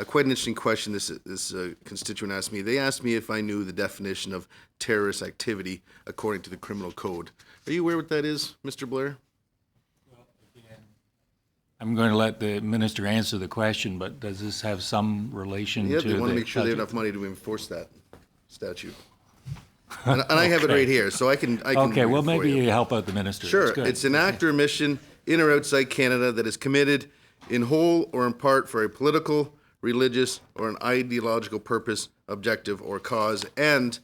quite an interesting question this constituent asked me. They asked me if I knew the definition of terrorist activity according to the criminal code. Are you aware what that is, Mr. Blair? I'm going to let the minister answer the question, but does this have some relation Yeah, to they want to make sure they have enough money to enforce that statute. And I have it right here, so I can Okay, read well, it for maybe you. you help out the minister. Sure. That's good. It's an act or mission in or outside Canada that is committed in whole or in part for a political, religious, or an ideological purpose, objective, or cause, and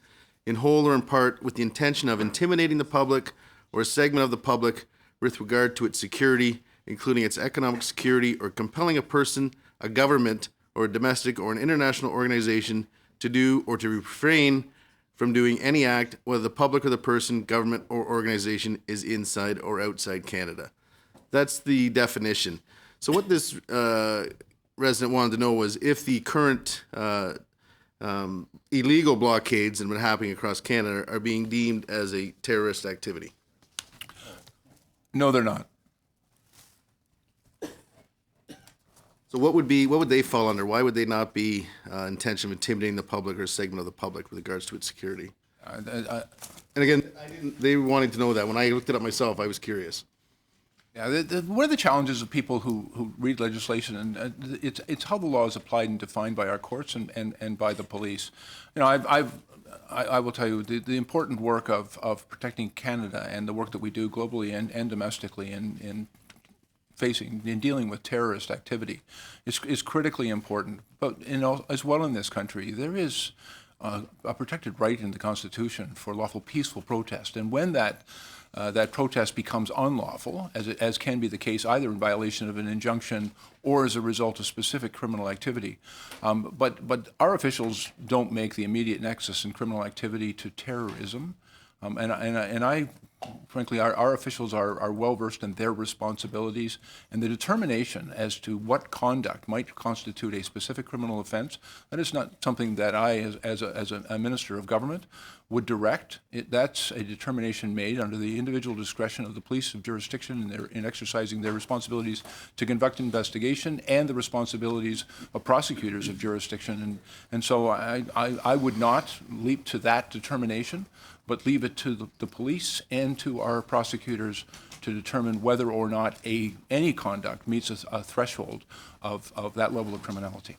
in whole or in part with the intention of intimidating the public or a segment of the public with regard to its security, including its economic security, or compelling a person, a government, or a domestic or an international organization to do or to refrain from doing any act, whether the public or the person, government, or organization is inside or outside Canada. That's the definition. So what this resident wanted to know was if the current illegal blockades that have been happening across Canada are being deemed as a terrorist activity. No, they're not. So what would they fall under? Why would they not be intention of intimidating the public or a segment of the public with regards to its security? And again, they wanted to know that. When I looked it up myself, I was curious. Yeah, one of the challenges of people who read legislation, and it's how the law is applied and defined by our courts and by the police. You know, I will tell you the important work of protecting Canada and the work that we do globally and domestically in dealing with terrorist activity is critically important. But as well in this country, there is a protected right in the Constitution for lawful peaceful protest, and when that protest becomes unlawful, as can be the case either in violation of an injunction or as a result of specific criminal activity. But our officials don't make the immediate nexus in criminal activity to terrorism. Frankly, our officials are well versed in their responsibilities, and the determination as to what conduct might constitute a specific criminal offense, that is not something that I, as a minister of government, would direct. That's a determination made under the individual discretion of the police of jurisdiction in exercising their responsibilities to conduct investigation and the responsibilities of prosecutors of jurisdiction. And so I would not leap to that determination, but leave it to the police and to our prosecutors to determine whether or not any conduct meets a threshold of that level of criminality.